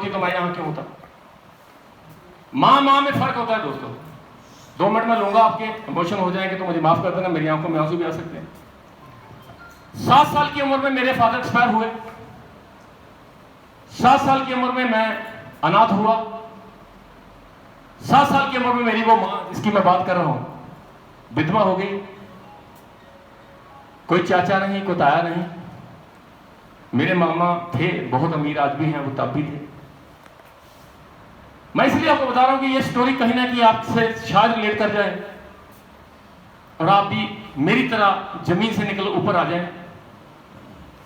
होती तो मैं यहाँ क्यों होता। माँ माँ में फर्क होता है दोस्तों। 2 मिनट में लूंगा, आपके इमोशन हो जाएंगे तो मुझे माफ कर देना, मेरी आंखों में आंसू भी आ सकते हैं। 7 साल की उम्र में मेरे फादर एक्सपायर हुए। 7 साल की उम्र में मैं अनाथ हुआ। 7 साल की उम्र में मेरी वो मां जिसकी मैं बात कर रहा हूं विधवा हो गई। कोई चाचा नहीं, कोई ताया नहीं। मेरे मामा थे, बहुत अमीर आज भी हैं, वो तब भी थे। मैं इसलिए आपको बता रहा हूं कि ये स्टोरी कहीं ना कहीं आपसे शायद रिलेट कर जाए और आप भी मेरी तरह जमीन से निकल ऊपर आ जाए।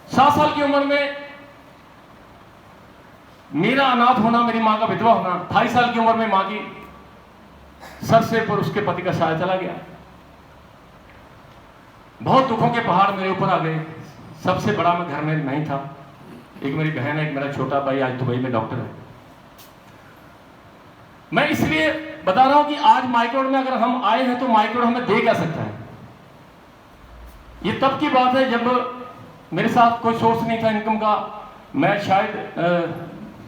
7 साल की उम्र में मेरा अनाथ होना, मेरी मां का विधवा होना, 28 साल की उम्र में मां की सर से पर उसके पति का साया चला गया। बहुत दुखों के पहाड़ मेरे ऊपर आ गए। सबसे बड़ा मैं घर में नहीं था। एक मेरी बहन है, एक मेरा छोटा भाई आज दुबई में डॉक्टर है। मैं इसलिए बता रहा हूं कि आज माइक्रोड में अगर हम आए हैं तो माइक्रोड हमें दे क्या सकता है। ये तब की बात है जब मेरे साथ कोई सोर्स नहीं था इनकम का। मैं शायद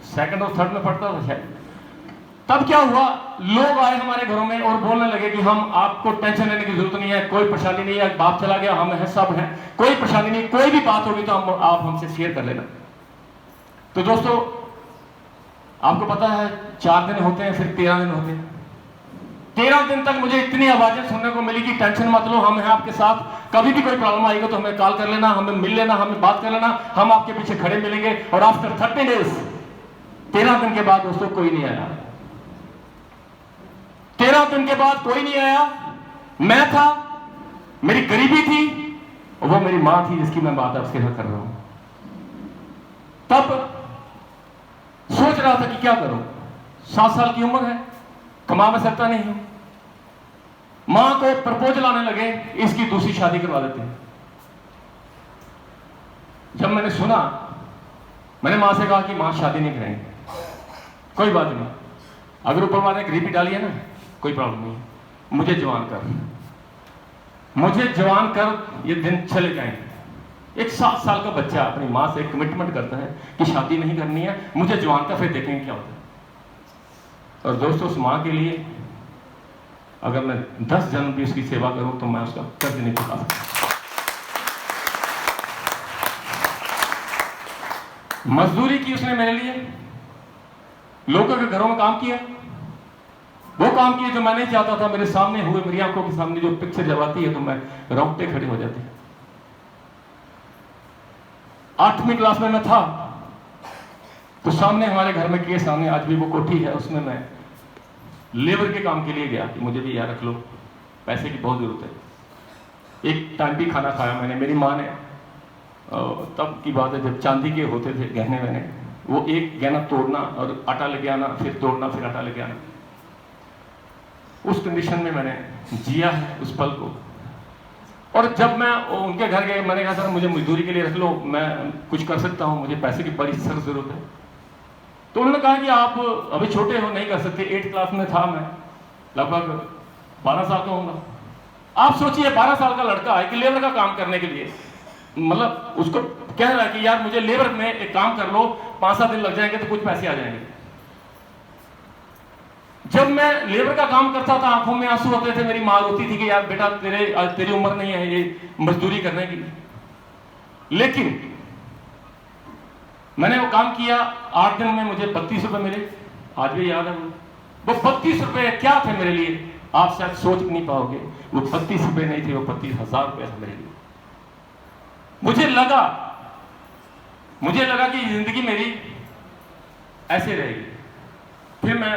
सेकंड और थर्ड में पढ़ता था शायद। तब क्या हुआ, लोग आए हमारे घरों में और बोलने लगे कि हम आपको टेंशन लेने की जरूरत नहीं है, कोई परेशानी नहीं है, बाप चला गया, हम हैं, सब हैं, कोई परेशानी नहीं, कोई भी बात होगी तो आप हमसे शेयर कर लेना। तो दोस्तों आपको पता है 4 दिन होते हैं, फिर 13 दिन होते हैं। 13 दिन तक मुझे इतनी आवाजें सुनने को मिली कि टेंशन मत लो, हम हैं आपके साथ, कभी भी कोई प्रॉब्लम आएगी तो हमें कॉल कर लेना, हमें मिल लेना, हमें बात कर लेना, हम आपके पीछे खड़े मिलेंगे। और आफ्टर 30 डेज, 13 दिन के बाद दोस्तों कोई नहीं आया। 13 दिन के बाद कोई नहीं आया। मैं था, मेरी गरीबी थी, और वो मेरी मां थी जिसकी मैं बात आपसे कर रहा हूं। तब सोच रहा था कि क्या करूं। 7 साल की उम्र है, कमा में सकता नहीं हूं। मां को प्रपोजल आने लगे, इसकी दूसरी शादी करवा देते हैं। जब मैंने सुना, मैंने मां से कहा कि मां शादी नहीं करेंगे। कोई बात नहीं, अगर ऊपर वाले ने गरीबी डाली है ना, कोई प्रॉब्लम नहीं है, मुझे जवान कर, मुझे जवान कर, ये दिन चले जाएंगे। एक 7 साल का बच्चा अपनी मां से कमिटमेंट करता है कि शादी नहीं करनी है, मुझे जवान का, फिर देखेंगे क्या होता है। और दोस्तों उस मां के लिए अगर मैं 10 जन्म भी उसकी सेवा करूं तो मैं उसका कर्ज नहीं चुका सकता। मजदूरी की उसने मेरे लिए, लोगों के घरों में काम किया, वो काम किए जो मैं नहीं चाहता था। मेरे सामने हुए, मेरी आंखों के सामने जो पिक्चर जब आती है तो मैं रोंगटे खड़े हो जाते हैं। 8वीं क्लास में मैं था तो सामने हमारे घर में के सामने आज भी वो कोठी है, उसमें मैं लेबर के काम के लिए गया कि मुझे भी यार रख लो, पैसे की बहुत जरूरत है। एक टाइम भी खाना खाया मैंने। मेरी माँ ने, तब की बात है जब चांदी के होते थे गहने वहने, वो एक गहना तोड़ना और आटा लेके आना, फिर तोड़ना, फिर आटा लेके आना। उस कंडीशन में मैंने जिया है उस पल को। और जब मैं उनके घर गया, मैंने कहा सर मुझे मजदूरी के लिए रख लो, मैं कुछ कर सकता हूं, मुझे पैसे की बड़ी सख्त जरूरत है। तो उन्होंने कहा कि आप अभी छोटे हो, नहीं कर सकते। 8th क्लास में था मैं, लगभग 12 साल का होगा। आप सोचिए 12 साल का लड़का है कि लेबर का काम करने के लिए, मतलब उसको कह रहा है कि यार मुझे लेबर में एक काम कर लो, 5-7 दिन लग जाएंगे तो कुछ पैसे आ जाएंगे। जब मैं लेबर का काम करता था आंखों में आंसू होते थे। मेरी मां रोती थी कि यार बेटा तेरी उम्र नहीं है ये मजदूरी करने की। लेकिन मैंने वो काम किया। 8 दिन में मुझे 32 रुपए मिले, आज भी याद है। वो 32 रुपए क्या थे मेरे लिए, आप शायद सोच नहीं पाओगे। वो 32 रुपए नहीं थे, वो 32,000 रुपए थे मेरे लिए। मुझे लगा कि जिंदगी मेरी ऐसे रहेगी। फिर मैं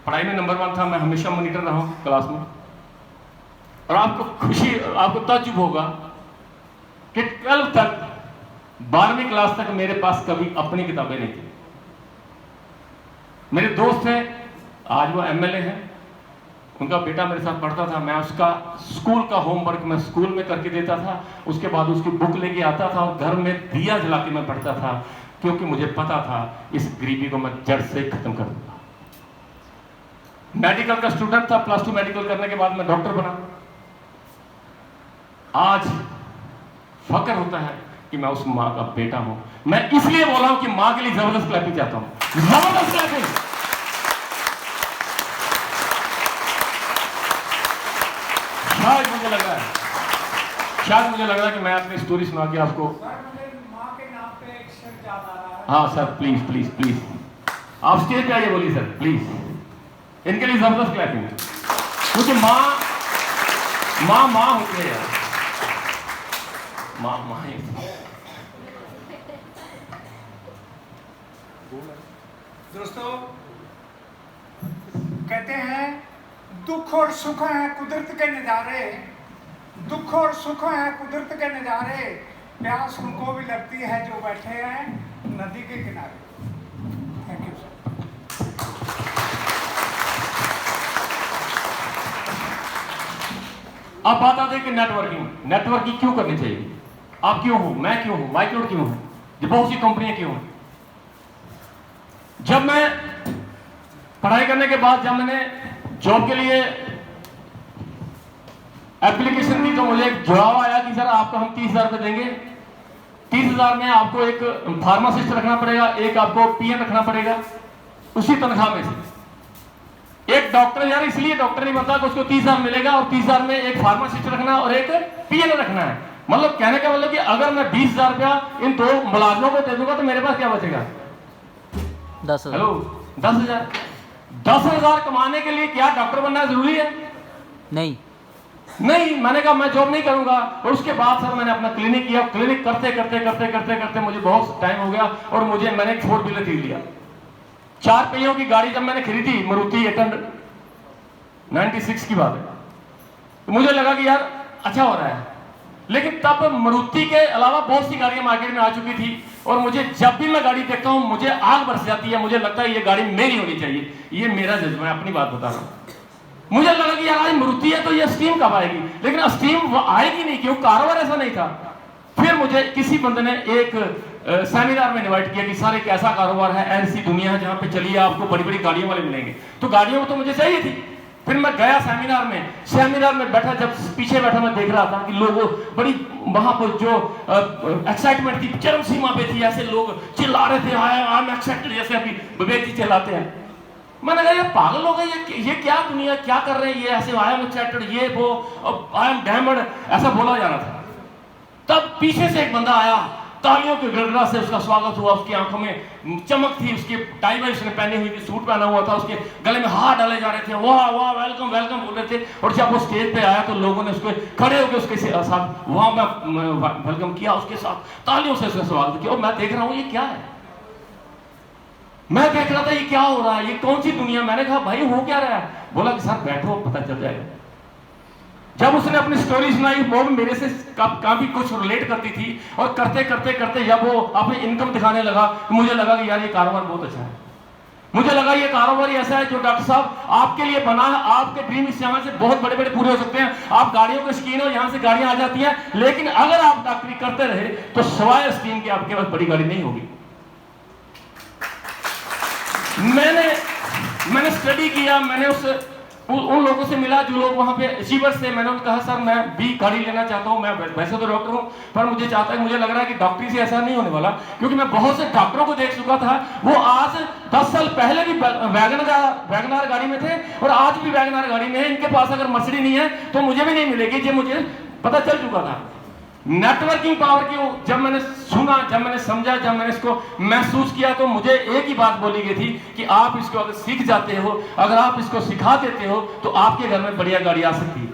पढ़ाई में नंबर 1 था, मैं हमेशा मॉनिटर रहा हूं क्लास में। और आपको ताज्जुब होगा कि 12 तक, 12वीं क्लास तक मेरे पास कभी अपनी किताबें नहीं थी। मेरे दोस्त हैं, आज वो एमएलए हैं, उनका बेटा मेरे साथ पढ़ता था। मैं उसका स्कूल का होमवर्क मैं स्कूल में करके देता था, उसके बाद उसकी बुक लेके आता था और घर में दिया जला के मैं पढ़ता था, क्योंकि मुझे पता था इस गरीबी को मैं जड़ से खत्म कर दूंगा। मेडिकल का स्टूडेंट था, +2 मेडिकल करने के बाद मैं डॉक्टर बना। आज फक्र होता है कि मैं उस माँ का बेटा हूं। मैं इसलिए बोला हूं कि माँ के लिए जबरदस्त क्लैपिंग चाहता हूं, जबरदस्त क्लैपिंग। शायद मुझे लग रहा है कि मैं अपनी स्टोरी सुना के आपको। माँ के नाम पे एक शेर याद आ रहा है। हाँ सर, प्लीज प्लीज प्लीज आप स्टेज पे आइए, बोलिए सर प्लीज। इनके लिए जबरदस्त क्लैपिंग, क्योंकि माँ होती है यार, माँ ही। दोस्तों, कहते हैं दुख और सुख हैं कुदरत के नज़ारे, दुख और सुख हैं कुदरत के नज़ारे, प्यास उनको भी लगती है जो बैठे हैं नदी के किनारे। Thank you sir. अब बात आती है कि नेटवर्किंग क्यों करनी चाहिए? आप क्यों हो, मैं क्यों हूं, माइक्रोड क्यों है, ये बहुत सी कंपनियां क्यों हैं? जब मैं पढ़ाई करने के बाद जब मैंने जॉब के लिए एप्लीकेशन दी तो मुझे एक जवाब आया कि सर आपको हम 30,000 रुपये देंगे, 30,000 में आपको एक फार्मासिस्ट रखना पड़ेगा, एक आपको पीएन रखना पड़ेगा उसी तनख्वाह में से। एक डॉक्टर यार इसलिए डॉक्टर नहीं बनता कि उसको 30,000 मिलेगा और 30,000 में एक फार्मासिस्ट रखना और एक पीएन रखना है। मतलब कहने का मतलब कि अगर मैं 20,000 रुपया इन दो मुलाजमों को दे दूंगा तो मेरे पास क्या बचेगा? 10,000। हेलो, 10,000। 10,000 कमाने के लिए क्या डॉक्टर बनना जरूरी है? नहीं। मैंने कहा मैं जॉब नहीं करूंगा। और उसके बाद सर मैंने अपना क्लिनिक किया। क्लिनिक करते करते करते करते करते मुझे बहुत टाइम हो गया और मैंने एक 4 व्हीलर खरीद लिया। 4 पहियों की गाड़ी जब मैंने खरीदी, मारुति 800, 96 की बात है, तो मुझे लगा कि यार अच्छा हो रहा है। लेकिन तब मारुति के अलावा बहुत सी गाड़ियां मार्केट में आ चुकी थी और मुझे जब भी मैं गाड़ी देखता हूं मुझे आग बरस जाती है। मुझे लगता है ये गाड़ी मेरी होनी चाहिए। ये मेरा जज्बा है, अपनी बात बता रहा हूं। मुझे लगा कि यार आज मारुति है तो ये स्टीम कब आएगी, लेकिन स्टीम आएगी नहीं, क्यों? कारोबार ऐसा नहीं था। फिर मुझे किसी बंदे ने एक सेमिनार में इनवाइट किया कि सर एक ऐसा कारोबार है, ऐसी दुनिया है जहां पे चलिए आपको बड़ी बड़ी गाड़ियों वाले मिलेंगे। तो गाड़ियों तो मुझे चाहिए थी। फिर मैं गया सेमिनार में बैठा, जब पीछे बैठा मैं देख रहा था कि लोगों बड़ी वहां पर जो एक्साइटमेंट थी, चरम सीमा पे थी। ऐसे लोग चिल्ला रहे थे, आई एम एक्साइटेड, जैसे अभी विवेक जी चिल्लाते हैं। मैंने कहा ये पागल हो गए, ये क्या दुनिया क्या कर रहे हैं ये, ऐसे आई एम एक्साइटेड, ये वो, आई एम डैमड, ऐसा बोला जाना था। तब पीछे से एक बंदा आया, तालियों के गड़गड़ा से उसका स्वागत हुआ। उसकी आंखों में चमक थी, उसकी टाई वाई उसने पहनी हुई थी, सूट पहना हुआ था, उसके गले में हाथ डाले जा रहे थे, वाह वाह वेलकम वेलकम बोल रहे थे। और जब वो स्टेज पे आया तो लोगों ने उसको खड़े होकर उसके साथ वहां मैं वेलकम किया, उसके साथ तालियों से उसका स्वागत किया। और मैं देख रहा हूं ये क्या है, मैं देख रहा था ये क्या हो रहा है, ये कौन सी दुनिया। मैंने कहा भाई हो क्या रहा है? बोला कि सर बैठो पता चल जाएगा। जब उसने अपनी स्टोरी सुनाई वो मेरे से काफी कुछ रिलेट करती थी और करते करते करते जब वो अपनी इनकम दिखाने लगा तो मुझे लगा कि यार ये कारोबार बहुत अच्छा है। मुझे लगा ये कारोबार ऐसा है जो डॉक्टर साहब आपके लिए बना है। आपके ड्रीम इस यहाँ से बहुत बड़े बड़े पूरे हो सकते हैं। आप गाड़ियों के शौकीन हो, यहाँ से गाड़ियां आ जाती हैं, लेकिन अगर आप डॉक्टरी करते रहे तो सवाए स्टीम के आपके पास बड़ी गाड़ी नहीं होगी। मैंने स्टडी किया, मैंने उन लोगों से मिला जो लोग वहां पे अचीवर्स थे। मैंने उनको कहा सर मैं भी गाड़ी लेना चाहता हूं, मैं वैसे तो डॉक्टर हूं पर मुझे लग रहा है कि डॉक्टरी से ऐसा नहीं होने वाला, क्योंकि मैं बहुत से डॉक्टरों को देख चुका था। वो आज 10 साल पहले भी वैगनार गाड़ी में थे और आज भी वैगनार गाड़ी में है। इनके पास अगर मर्सिडीज नहीं है तो मुझे भी नहीं मिलेगी, ये मुझे पता चल चुका था। नेटवर्किंग पावर की जब मैंने सुना, जब मैंने समझा, जब मैंने इसको महसूस किया तो मुझे एक ही बात बोली गई थी कि आप इसको अगर सीख जाते हो, अगर आप इसको सिखा देते हो तो आपके घर में बढ़िया गाड़ी आ सकती है।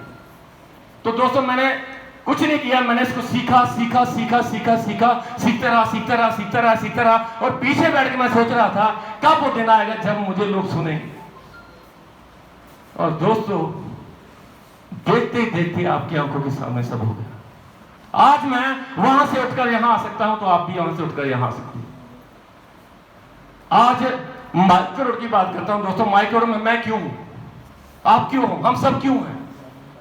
तो दोस्तों मैंने कुछ नहीं किया, मैंने इसको सीखा सीखा सीखा सीखा सीखा सीखते रहा सीखते रहा सीखते रहा सीखते रहा। और पीछे बैठ के मैं सोच रहा था कब वो दिन आएगा जब मुझे लोग सुनेंगे। और दोस्तों देखते ही देखते आपकी आंखों के सामने सब हो गया। आज मैं वहां से उठकर यहां आ सकता हूं तो आप भी वहां से उठकर यहां आ सकते हैं। आज माइक्रोड की बात करता हूं दोस्तों। माइक्रोड में मैं क्यों हूं, आप क्यों हो, हम सब क्यों हैं?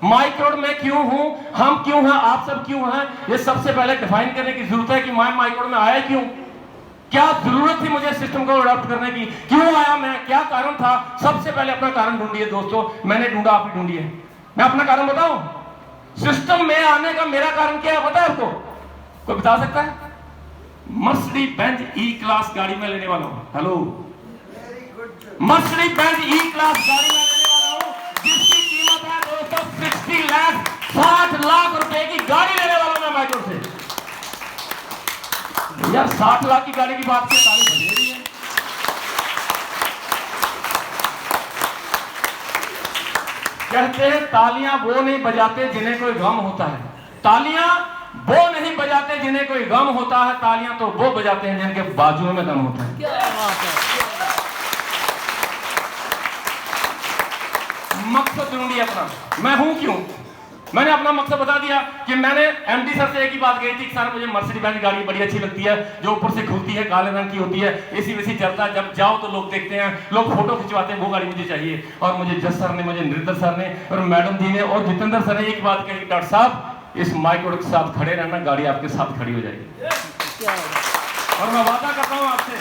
माइक्रोड में क्यों हूं, हम क्यों हैं, आप सब क्यों हैं? ये सबसे पहले डिफाइन करने की जरूरत है कि मैं माइक्रोड में आया क्यों, क्या जरूरत थी मुझे सिस्टम को अडॉप्ट करने की, क्यों आया मैं, क्या कारण था। सबसे पहले अपना कारण ढूंढिए दोस्तों। मैंने ढूंढा, आप भी ढूंढिए। मैं अपना कारण बताऊं, सिस्टम में आने का मेरा कारण क्या है पता है आपको? कोई बता सकता है? मर्सिडीज बेंज ई क्लास गाड़ी में लेने वाला हूं। हेलो, मर्सिडीज बेंज ई क्लास गाड़ी में लेने वाला हूं, जिसकी कीमत है दोस्तों 60 लाख, 60 लाख रुपए की गाड़ी लेने वाला हूं मैं माइक्रोड से। यार 60 लाख की गाड़ी की बात से ताली बज रही है। कहते हैं तालियां वो नहीं बजाते जिन्हें कोई गम होता है, तालियां वो नहीं बजाते जिन्हें कोई गम होता है, तालियां तो वो बजाते हैं जिनके बाजुओं में दम होता है। क्या बात है। मकसद ढूंढिए अपना, मैं हूं क्यों। मैंने अपना मकसद बता दिया कि मैंने एमडी सर से एक ही बात कही थी कि सर मुझे मर्सिडीज बेंज गाड़ी बड़ी अच्छी लगती है, जो ऊपर से खुलती है, काले रंग की होती है, एसी वेसी चलता है, जब जाओ तो लोग देखते हैं, लोग फोटो खिंचवाते हैं, वो गाड़ी मुझे चाहिए। और मुझे जज सर ने, मुझे नृत्य सर ने और मैडम जी ने और जितेंद्र सर ने एक बात कही, डॉक्टर साहब इस माइक्रोड के साथ खड़े रहना, गाड़ी आपके साथ खड़ी हो जाएगी। और मैं वादा करता हूं आपसे,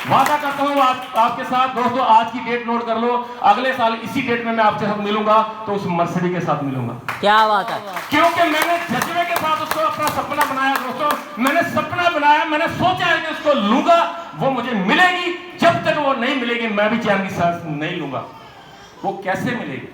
वादा करता हूं आपके साथ दोस्तों, आज की डेट नोट कर लो, अगले साल इसी डेट में मैं आपसे साथ मिलूंगा तो उस मर्सिडीज के साथ मिलूंगा। क्या बात है। क्योंकि मैंने जज्बे के साथ उसको अपना सपना बनाया दोस्तों, मैंने सपना बनाया, मैंने सोचा है कि उसको लूंगा, वो मुझे मिलेगी। जब तक वो नहीं मिलेगी मैं भी चैन की सांस नहीं लूंगा। वो कैसे मिलेगी,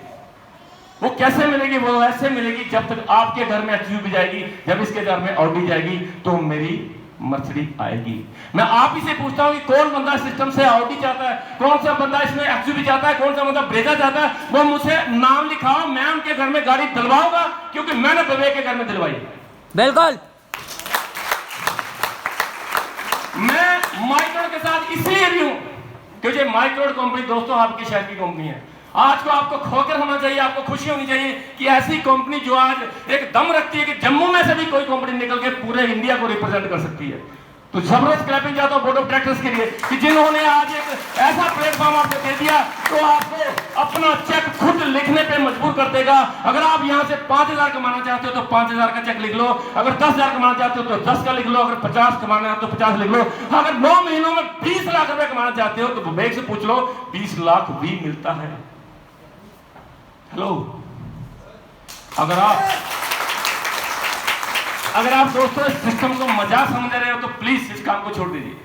वो कैसे मिलेगी, वो ऐसे मिलेगी जब तक आपके घर में एक्सयूवी जाएगी, जब इसके घर में ऑडी जाएगी तो मेरी मर्सिडीज आएगी। मैं आप ही से पूछता हूं कि कौन बंदा सिस्टम से ऑडी चाहता है, कौन सा बंदा इसमें एक्सयूवी चाहता है, कौन सा बंदा ब्रेजा चाहता है, वो मुझे नाम लिखाओ, मैं उनके घर में गाड़ी दिलवाऊंगा, क्योंकि मैंने विवेक के घर में दिलवाई। बिल्कुल। मैं माइक्रोड के साथ इसलिए भी हूं क्योंकि माइक्रोड कंपनी दोस्तों आपके शहर की कंपनी है। आज को आपको खोकर होना चाहिए, आपको खुशी होनी चाहिए कि ऐसी कंपनी जो आज एक दम रखती है कि जम्मू में से भी कोई कंपनी निकल के पूरे इंडिया को रिप्रेजेंट कर सकती है। तो जबरदस्त क्लैपिंग जाता हूं बोर्ड ऑफ डायरेक्टर्स के लिए कि जिन्होंने आज एक ऐसा प्लेटफॉर्म आपको दे दिया, तो आपको अपना चेक खुद लिखने पे मजबूर कर देगा। अगर आप यहां से 5000 कमाना चाहते हो तो 5000 का चेक लिख लो, अगर 10,000 कमाना चाहते हो तो 10 का लिख लो, अगर 50 कमाना है तो 50 लिख लो, अगर 9 महीनों में 20 लाख रुपए कमाना चाहते हो तो विवेक से पूछ लो, 20 लाख भी मिलता है। हेलो, अगर आप दोस्तों इस सिस्टम को मजाक समझ रहे हो तो प्लीज इस काम को छोड़ दीजिए।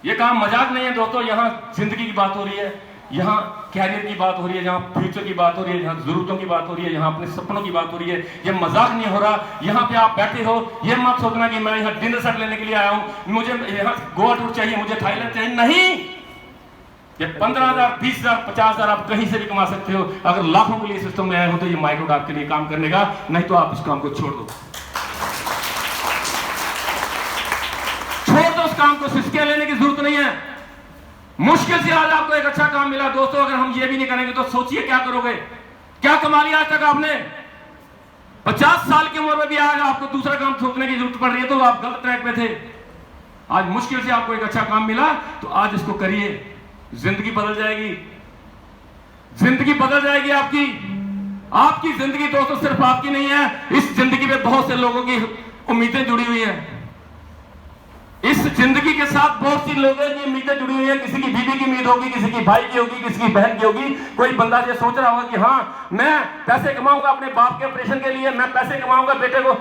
ये काम मजाक नहीं है दोस्तों, यहां जिंदगी की बात हो रही है, यहां कैरियर की बात हो रही है, जहां फ्यूचर की बात हो रही है, जहां जरूरतों की बात हो रही है, यहां अपने सपनों की बात हो रही है। ये मजाक नहीं हो रहा। यहां पे आप बैठे हो, ये मत सोचना कि मैं यहां डिनर सेट लेने के लिए आया हूं, मुझे यहां गोवा टूर चाहिए, मुझे थाईलैंड चाहिए, नहीं। ये 15,000, 20,000, 50,000 आप कहीं से भी कमा सकते हो। अगर लाखों के लिए सिस्टम में आए हो तो ये माइक्रोड आपके लिए काम करने का, नहीं तो आप इस काम को छोड़ दो, छोड़ दो उस काम को। सिस्के लेने की जरूरत नहीं है। मुश्किल से आज आपको एक अच्छा काम मिला दोस्तों, अगर हम ये भी नहीं करेंगे तो सोचिए क्या करोगे। क्या कमा लिया आज तक आपने? 50 साल की उम्र में भी आज आपको दूसरा काम सोचने की जरूरत पड़ रही है, तो आप गलत ट्रैक पे थे। आज मुश्किल से आपको एक अच्छा काम मिला तो आज इसको करिए, जिंदगी बदल जाएगी, जिंदगी बदल जाएगी आपकी। आपकी जिंदगी दोस्तों सिर्फ आपकी नहीं है, इस जिंदगी में बहुत से लोगों की उम्मीदें जुड़ी हुई हैं। इस जिंदगी के साथ बहुत सी लोगों की उम्मीदें जुड़ी हुई है। किसी की बीवी की उम्मीद होगी, किसी की भाई की होगी, किसी की बहन की होगी। कोई बंदा ये सोच रहा होगा कि हाँ मैं पैसे कमाऊंगा अपने बाप के ऑपरेशन के लिए, मैं पैसे कमाऊंगा बेटे को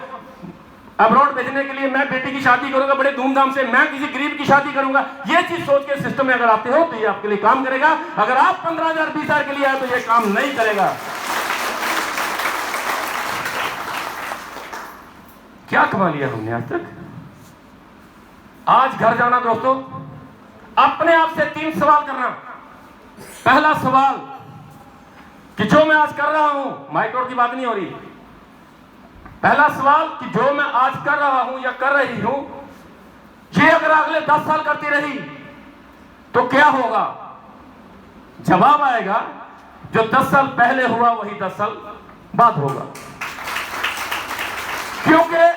अब्रॉड भेजने के लिए, मैं बेटी की शादी करूंगा बड़े धूमधाम से, मैं किसी गरीब की शादी करूंगा। ये चीज सोच के सिस्टम में अगर आते हो तो ये आपके लिए काम करेगा। अगर आप 15,000, 20,000 के लिए आए तो ये काम नहीं करेगा। क्या कमा लिया हमने आज तक? आज घर जाना दोस्तों, अपने आप से 3 सवाल करना। पहला सवाल कि जो मैं आज कर रहा हूं, माइक्रोड की बात नहीं हो रही, पहला सवाल कि जो मैं आज कर रहा हूं या कर रही हूं, ये अगर अगले 10 साल करती रही तो क्या होगा? जवाब आएगा जो 10 साल पहले हुआ वही 10 साल बाद होगा। क्योंकि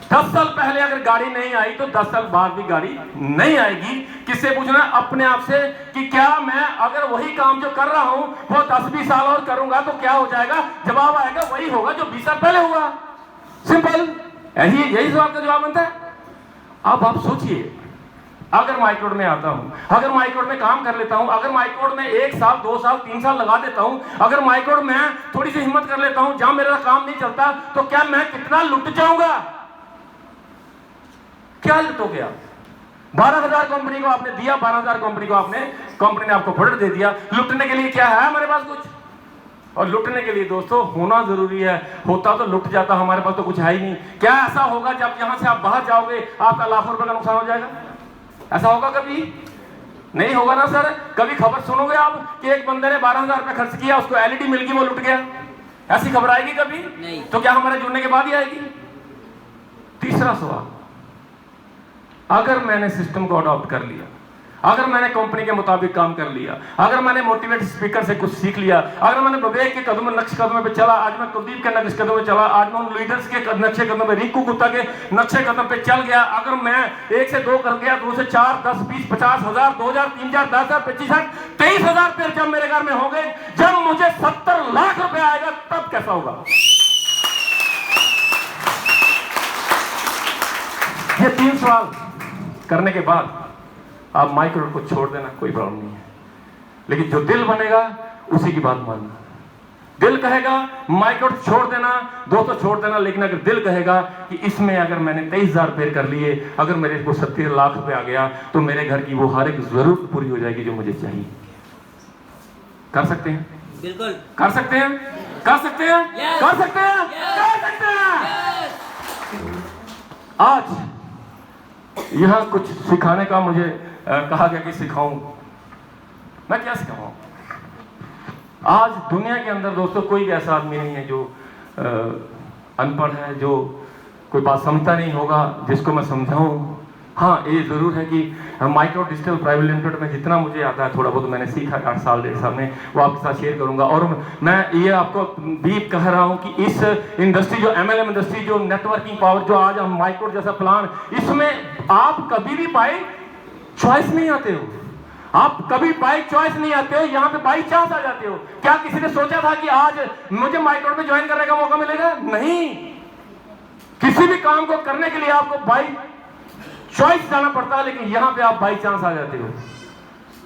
10 साल पहले अगर गाड़ी नहीं आई तो 10 साल बाद भी गाड़ी नहीं आएगी। किससे पूछना? अपने आप से कि क्या मैं अगर वही काम जो कर रहा हूं वो 10-20 साल और करूंगा तो क्या हो जाएगा? जवाब आएगा वही होगा जो 20 साल पहले हुआ। सिंपल, यही सवाल का जवाब बनता है। अब आप सोचिए, अगर माइक्रोड में आता हूं, अगर माइक्रोड में काम कर लेता हूं, अगर माइक्रोड में 1 साल, 2 साल, 3 साल लगा देता हूं, अगर माइक्रोड में थोड़ी सी हिम्मत कर लेता हूं, जहां मेरा काम नहीं चलता, तो क्या मैं कितना लुट जाऊंगा? क्या लुटोगे आप? 12,000 कंपनी को आपने दिया, 12,000 कंपनी को कंपनी ने आपको प्रोडक्ट दे दिया। लुटने के लिए क्या है हमारे पास कुछ? और लुटने के लिए दोस्तों होना जरूरी है। होता तो लुट जाता, हमारे पास तो कुछ है ही नहीं। क्या ऐसा होगा जब यहां से आप बाहर जाओगे आपका लाखों रुपए का नुकसान हो जाएगा? ऐसा होगा कभी? नहीं होगा ना सर। कभी खबर सुनोगे आप कि एक बंदे ने 12,000 रुपए खर्च किया, उसको एलईडी मिल गई, वो लुट गया? ऐसी खबर आएगी कभी? नहीं। तो क्या हमारे जुड़ने के बाद ही आएगी? तीसरा सवाल, अगर मैंने सिस्टम को अडॉप्ट कर लिया, अगर मैंने कंपनी के मुताबिक काम कर लिया, अगर मैंने मोटिवेट स्पीकर से कुछ सीख लिया, अगर मैंने विवेक के कदम नक्श कदम पे चला, आज मैं कुलदीप के नक्श कदम पे चला, आज मैं उन लीडर्स के नक्शे कदम पे, रिंकू गुप्ता के नक्शे कदम पे चल गया, अगर मैं 1 से 2 कर गया, 2 से 4, 10, 20, 50,000, 2,000, 3,000, 10,000, 25,000, 23,000 पेड़ जब मेरे घर में हो गए, जब मुझे 70 लाख रुपए आएगा तब कैसा होगा? ये 3 सवाल करने के बाद आप माइक्रोड को छोड़ देना, कोई प्रॉब्लम नहीं है। लेकिन जो दिल बनेगा उसी की बात मानना। दिल कहेगा माइक्रोड छोड़ देना, दोस्तों छोड़ देना, लेकिन अगर दिल कहेगा कि इसमें अगर मैंने 23,000 पेड़ कर लिए, अगर मेरे को 70 लाख रुपए आ गया तो मेरे घर की वो हर एक जरूरत पूरी हो जाएगी जो मुझे चाहिए। कर सकते हैं? बिल्कुल कर सकते हैं? कर सकते हैं? Yes. कर सकते हैं? Yes. कर सकते हैं? Yes. आज यहां कुछ सिखाने का मुझे कहा गया कि सिखाऊं। मैं क्या सिखाऊं? आज दुनिया के अंदर दोस्तों कोई भी ऐसा आदमी नहीं है जो अनपढ़ है, जो कोई बात समझता नहीं होगा जिसको मैं समझाऊं। हाँ, ये जरूर है कि माइक्रो डिजिटल प्राइवेट लिमिटेड में जितना मुझे आता है, थोड़ा बहुत मैंने सीखा 8 साल 1.5 साल में, वो आपके साथ शेयर करूंगा। और मैं ये आपको भी कह रहा हूं कि इस इंडस्ट्री जो MLM इंडस्ट्री, जो नेटवर्किंग पावर, जो आज हम माइक्रो जैसा प्लान, इसमें आप कभी भी बाय चॉइस नहीं आते हो। आप कभी बाय चॉइस नहीं आते हो, यहाँ पे बाय चांस आ जाते हो। क्या किसी ने सोचा था कि आज मुझे माइक्रो में ज्वाइन करने का मौका मिलेगा? नहीं। किसी भी काम को करने के लिए आपको बाय चॉइस जाना पड़ता है, लेकिन यहां पे आप बाई चांस आ जाते हो।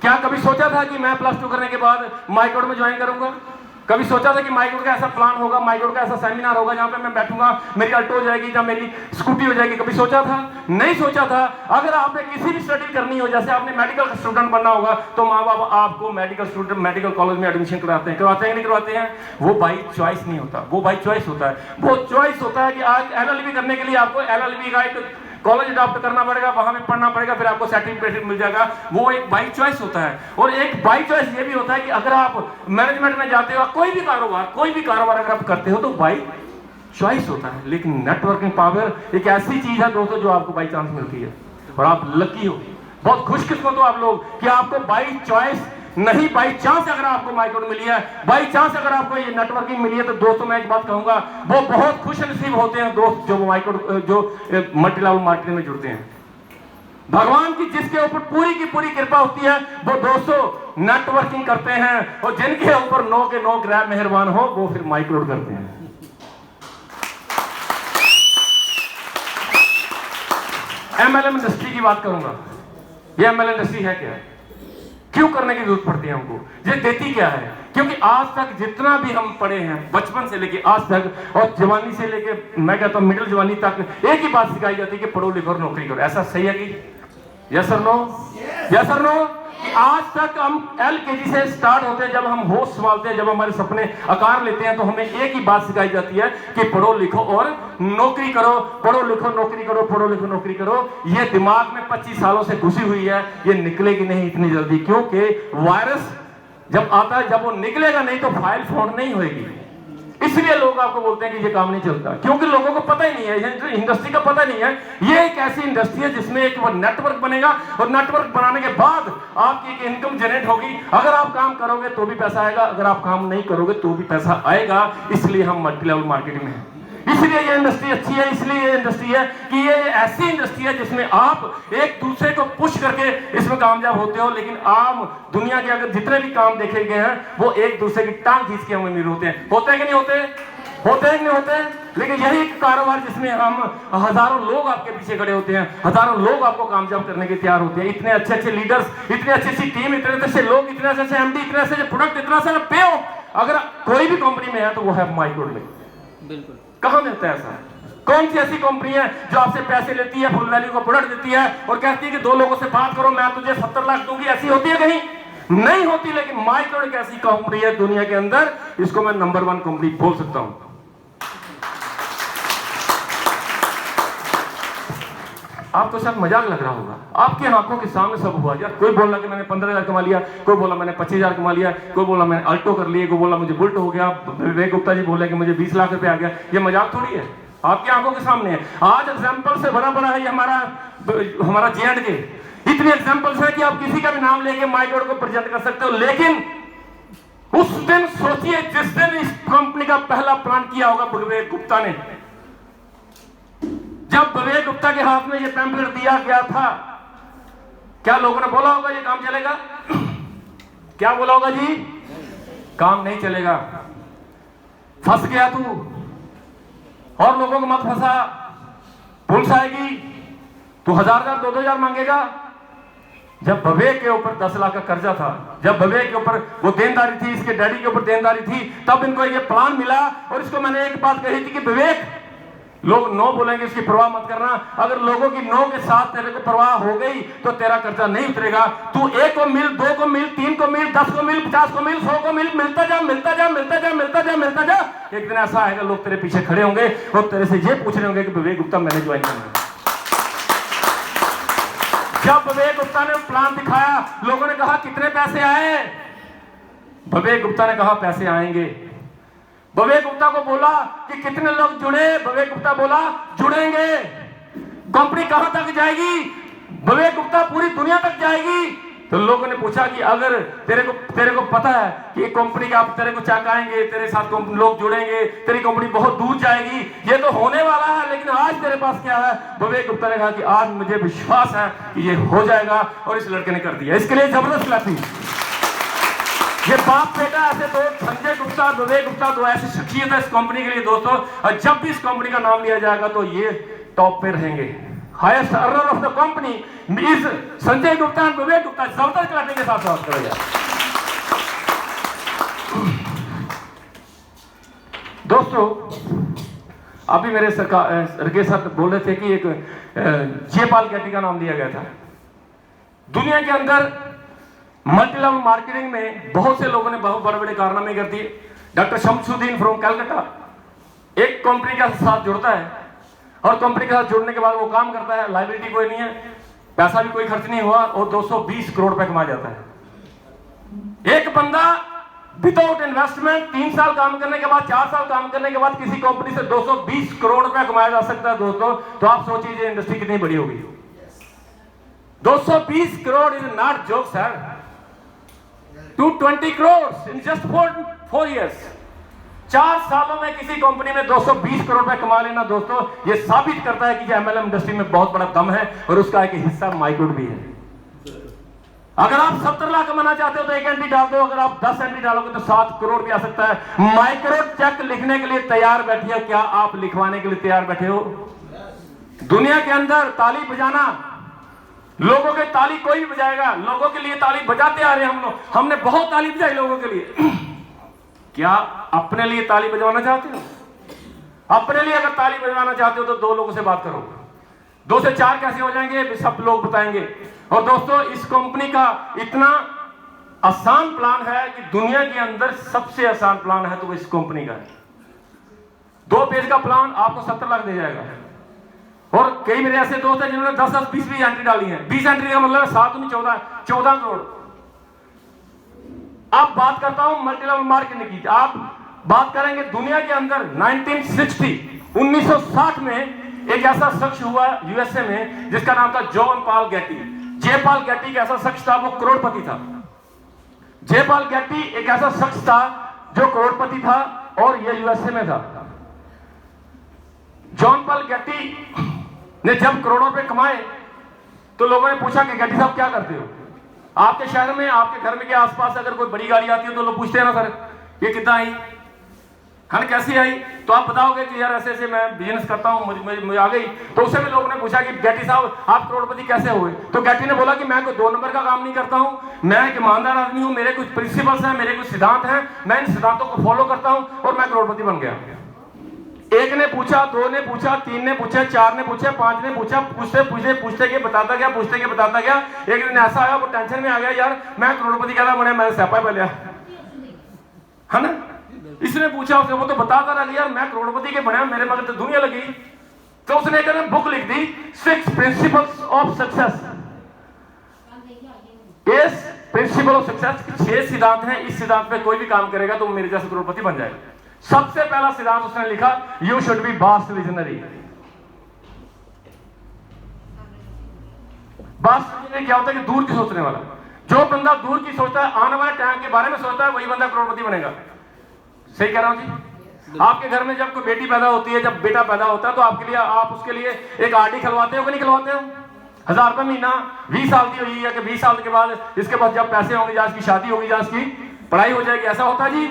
क्या कभी सोचा था कि मैं +2 करने के बाद माइक्रोड में ज्वाइन करूंगा? कभी सोचा था कि माइक्रोड का ऐसा प्लान होगा, माइक्रोड का ऐसा सेमिनार होगा जहां पे मैं बैठूंगा, मेरी अल्टो हो जाएगी या मेरी स्कूटी हो जाएगी? कभी सोचा था? नहीं सोचा था। अगर आपने किसी भी स्टडी करनी हो, जैसे आपने मेडिकल स्टूडेंट बनना होगा, तो माँ बाप आपको मेडिकल कॉलेज में एडमिशन करवाते हैं कि नहीं करवाते हैं? वो बाई चॉइस नहीं होता, वो बाई चॉइस होता है। वो चॉइस होता है कि आज LLB करने के लिए आपको LLB का एक कॉलेज अडॉप्ट करना पड़ेगा, वहां पे पढ़ना पड़ेगा, फिर आपको सर्टिफिकेट मिल जाएगा। वो एक बाई चॉइस होता है। और एक बाई चॉइस ये भी होता है कि अगर आप मैनेजमेंट में जाते हो, कोई भी कारोबार अगर आप करते हो तो बाई चॉइस होता है। लेकिन नेटवर्किंग पावर एक ऐसी चीज है दोस्तों जो आपको बाई चांस मिलती है, और आप लकी हो, बहुत खुशकिस्मत हो आप लोग कि आपको बाई चॉइस नहीं, बाई चांस अगर आपको माइक्रोड मिली है, बाई चांस अगर आपको ये नेटवर्किंग मिली है, तो दोस्तों मैं एक बात कहूंगा, वो बहुत खुश नसीब होते हैं दोस्त जो माइक्रोड जो मल्टी लेवल मार्केटिंग में जुड़ते हैं। भगवान की जिसके ऊपर पूरी की पूरी कृपा होती है, वो दोस्तों नेटवर्किंग करते हैं, और जिनके ऊपर 9 के 9 ग्रह मेहरबान हो, वो फिर माइक्रोड करते हैं। MLM इंडस्ट्री की बात करूंगा। ये MLM इंडस्ट्री है क्या? क्यों करने की जरूरत पड़ती है हमको? ये देती क्या है? क्योंकि आज तक जितना भी हम पढ़े हैं, बचपन से लेके आज तक, और जवानी से लेके मैं कहता हूं मिडिल जवानी तक, एक ही बात सिखाई जाती है कि पढ़ो लिखो और नौकरी करो। ऐसा सही है कि यस और नो? यस और नो? कि आज तक हम LKG से स्टार्ट होते हैं, जब हम होश संभालते हैं, जब हमारे सपने आकार लेते हैं, तो हमें एक ही बात सिखाई जाती है कि पढ़ो लिखो और नौकरी करो, पढ़ो लिखो नौकरी करो, पढ़ो लिखो नौकरी करो। ये दिमाग में 25 सालों से घुसी हुई है, ये निकलेगी नहीं इतनी जल्दी, क्योंकि वायरस जब आता है, जब वो निकलेगा नहीं तो फाइल फोल्ड नहीं होगी। इसलिए लोग आपको बोलते हैं कि ये काम नहीं चलता, क्योंकि लोगों को पता ही नहीं है, इंडस्ट्री का पता नहीं है। ये एक ऐसी इंडस्ट्री है जिसमें एक नेटवर्क बनेगा, और नेटवर्क बनाने के बाद आपकी एक इनकम जनरेट होगी। अगर आप काम करोगे तो भी पैसा आएगा, अगर आप काम नहीं करोगे तो भी पैसा आएगा। इसलिए हम मल्टी लेवल मार्केटिंग में हैं। इसलिए ये इंडस्ट्री अच्छी है, इसलिए ये इंडस्ट्री है कि ये ऐसी इंडस्ट्री है जिसमें आप एक दूसरे को पुश करके इसमें कामयाब होते हो। लेकिन आम दुनिया के अगर जितने भी काम देखे गए हैं, वो एक दूसरे की टांग खींच के अमीर होते हैं। होते हैं कि नहीं होते? होते हैं कि नहीं होते? लेकिन यही एक कारोबार जिसमें हम हजारों लोग आपके पीछे खड़े होते हैं, हजारों लोग आपको कामयाब करने के तैयार होते हैं। इतने अच्छे अच्छे लीडर्स, इतनी अच्छी अच्छी टीम, इतने अच्छे लोग, इतने अच्छे MD, इतने अच्छे प्रोडक्ट, इतना सारा पे, अगर कोई भी कंपनी में है तो वो है माइक्रोड में। बिल्कुल। कहां मिलता है ऐसा? कौन सी ऐसी कंपनी है जो आपसे पैसे लेती है, फुल वैल्यू का प्रोडक्ट देती है और कहती है कि 2 लोगों से बात करो, मैं तुझे 70 लाख दूंगी? ऐसी होती है कहीं? नहीं होती। लेकिन माइक्रोड एक ऐसी कंपनी है दुनिया के अंदर, इसको मैं नंबर 1 कंपनी बोल सकता हूं। आपको शायद मजाक लग रहा होगा, आपकी आंखों के सामने सब हुआ। यार कोई बोला कि मैंने 15,000 कमा लिया, कोई बोला मैंने 25,000 कमा लिया, कोई बोला मैंने अल्टो कर लिए, कोई बोला मुझे बुल्ट हो गया, विवेक गुप्ता जी बोले कि मुझे 20 लाख रुपए आ गया। ये मजाक थोड़ी है, आपकी आंखों के सामने है। आज एग्जाम्पल से बड़ा बड़ा है ये हमारा J&K। इतने एग्जाम्पल्स है कि आप किसी का भी नाम लेके माइक्रोड को प्रेजेंट कर सकते हो। लेकिन उस दिन सोचिए जिस दिन इस कंपनी का पहला प्लान किया होगा विवेक गुप्ता ने, जब विवेक गुप्ता के हाथ में ये पैम्पलेट दिया गया था, क्या लोगों ने बोला होगा ये काम चलेगा? क्या बोला होगा जी? काम नहीं चलेगा, फंस गया तू, और लोगों को मत फंसा, पुलिस आएगी, तू 1,000 2,000 मांगेगा। जब विवेक के ऊपर 10 लाख का कर्जा था, जब विवेक के ऊपर वो देनदारी थी, इसके डैडी के ऊपर देनदारी थी, तब इनको ये प्लान मिला। और इसको मैंने एक बात कही थी कि विवेक, लोग नो बोलेंगे इसकी परवाह मत करना, अगर लोगों की नो के साथ तेरे को परवाह हो गई तो तेरा कर्जा नहीं उतरेगा। तू 1 को मिल, 2 को मिल, 3 को मिल, 10 को मिल, 50 को मिल, 100 को मिल, मिलता जा, मिलता जा, मिलता जा, मिलता जा, मिलता जा। एक दिन ऐसा आएगा लोग तेरे पीछे खड़े होंगे और तेरे से ये पूछ रहे होंगे कि विवेक गुप्ता मैंने ज्वाइन करना। जब विवेक गुप्ता ने प्लान दिखाया, लोगों ने कहा कितने पैसे आए? विवेक गुप्ता ने कहा पैसे आएंगे। विवेक गुप्ता को बोला कि कितने लोग जुड़े? विवेक गुप्ता बोला जुड़ेंगे। कंपनी कहां तक जाएगी? विवेक गुप्ता पूरी दुनिया तक जाएगी। तो लोगों ने पूछा कि अगर तेरे को पता है कि कंपनी का तेरे को चकाएंगे, तेरे साथ लोग जुड़ेंगे, तेरी कंपनी बहुत दूर जाएगी, ये तो होने वाला है, लेकिन आज तेरे पास क्या है? विवेक गुप्ता ने कहा कि आज मुझे विश्वास है कि ये हो जाएगा, और इस लड़के ने कर दिया। इसके लिए जबरदस्त क्लैपिंग। ये बाप बेटा ऐसे दो, संजय गुप्ता, विवेक गुप्ता, दो ऐसी शख्सियत है इस कंपनी के लिए दोस्तों। और जब भी इस कंपनी का नाम लिया जाएगा तो ये टॉप पे रहेंगे। Highest earner of the company is Sanjay Gupta and Vivek Gupta. जबरदस्त क्लैपिंग के साथ बात करो यार दोस्तों। अभी मेरे रकेश सर बोल रहे थे कि एक जयपाल गेटी का नाम दिया गया था। दुनिया के अंदर मल्टी लेवल मार्केटिंग में बहुत से लोगों ने बहुत बड़े बड़े कारनामे कर दिए। डॉक्टर शमसुद्दीन फ्रॉम कलकत्ता एक कंपनी के साथ जुड़ता है, और कंपनी के साथ जुड़ने के बाद वो काम करता है, लाइबिलिटी कोई नहीं है, पैसा भी कोई खर्च नहीं हुआ, और 220 करोड़ रुपए कमा जाता है। एक बंदा विदाउट इन्वेस्टमेंट 3 साल काम करने के बाद, 4 साल काम करने के बाद किसी कंपनी से 220 करोड़ रुपए कमाया जा सकता है दोस्तों। तो आप सोचिए इंडस्ट्री कितनी बड़ी होगी। 220 crore is not joke sir. 220 crore in just 4 years। 4 सालों में किसी कंपनी में 220 करोड़ रुपए कमा लेना दोस्तों, ये साबित करता है कि एमएलएम इंडस्ट्री में बहुत बड़ा दम है, और उसका एक हिस्सा माइक्रोड भी है। अगर आप 70 लाख कमाना चाहते हो तो 1 एंट्री डाल दो, अगर आप 10 एंट्री डालोगे तो 7 करोड़ भी आ सकता है। माइक्रोड चेक लिखने के लिए तैयार बैठी है, क्या आप लिखवाने के लिए तैयार बैठे हो? दुनिया के अंदर ताली बजाना, लोगों के ताली कोई भी बजाएगा, लोगों के लिए ताली बजाते आ रहे हैं हम लोग, हमने बहुत ताली बजाई लोगों के लिए। क्या अपने लिए ताली बजवाना चाहते हो? अपने लिए अगर ताली बजवाना चाहते हो तो 2 लोगों से बात करो। 2 से 4 कैसे हो जाएंगे सब लोग बताएंगे। और दोस्तों इस कंपनी का इतना आसान प्लान है कि दुनिया के अंदर सबसे आसान प्लान है तो वो इस कंपनी का है। 2 पेज का प्लान आपको 70 लाख दे जाएगा। और कई मेरे ऐसे दोस्त हैं जिन्होंने 10-10, 20-20 एंट्री डाली है। 20 एंट्री का मतलब 7 नहीं 14 करोड़। आप बात करता हूं मल्टी लेवल मार्केटिंग की, आप बात करेंगे दुनिया के अंदर 1960 में एक ऐसा शख्स हुआ यूएसए में जिसका नाम था John Paul Getty. Jaipal Getty एक ऐसा शख्स था, वो करोड़पति था। जयपाल गेटी एक ऐसा शख्स था जो करोड़पति था और ये यूएसए में था। जॉन पॉल गेटी ने जब करोड़ों रुपए कमाए तो लोगों ने पूछा कि गेटी साहब क्या करते हो? आपके शहर में, आपके घर में के आसपास अगर कोई बड़ी गाड़ी आती है तो लोग पूछते हैं ना सर ये कितना आई, हाँ कैसी आई? तो आप बताओगे कि यार ऐसे ऐसे मैं बिजनेस करता हूँ, मुझे आ गई। तो उससे भी लोगों ने पूछा कि गेटी साहब आप करोड़पति कैसे हुए? तो गेटी ने बोला कि मैं कोई 2 नंबर का काम नहीं करता हूँ, मैं एक ईमानदार आदमी हूँ, मेरे कुछ प्रिंसिपल्स हैं, मेरे कुछ सिद्धांत हैं, मैं इन सिद्धांतों को फॉलो करता हूँ और मैं करोड़पति बन गया। एक ने पूछा, दो ने पूछा, तीन ने पूछा, चार ने पूछा, पांच ने पूछा, पूछते के बताता गया, पूछते के बताता गया। एक दिन ऐसा आया, वो टेंशन में आ गया, यार मैं करोड़पति कहता बने, मैंने स्यापा पे लिया, है ना। इसने पूछा उसने, वो तो बताता रहा यार मैं करोड़पति के बने, मेरे मगर तो दुनिया लगी। तो उसने एक बुक लिख दी, 6 प्रिंसिपल्स ऑफ सक्सेस। इस प्रिंसिपल ऑफ सक्सेस 6 सिद्धांत हैं, इस सिद्धांत पे कोई भी काम करेगा तो मेरे जैसे करोड़पति बन जाएगा। सबसे पहला सिद्धांत उसने लिखा, you should be vast visionary. Vast क्या होता है कि दूर की सोचने वाला। जो बंदा दूर की सोचता है, आने वाले टाइम के बारे में सोचता है, वही बंदा करोड़पति बनेगा। सही कह रहा हूं जी। आपके घर में जब कोई बेटी पैदा होती है, जब बेटा पैदा होता है, तो आपके लिए, आप उसके लिए एक आरडी खलवाते हो कि नहीं खलवाते हो? 1000 रुपये महीना, 20 साल की हुई है कि 20 साल के बाद इसके पास जब पैसे होंगे, जहाँ इसकी शादी होगी, जहाँ इसकी पढ़ाई हो जाएगी, ऐसा होता है जी?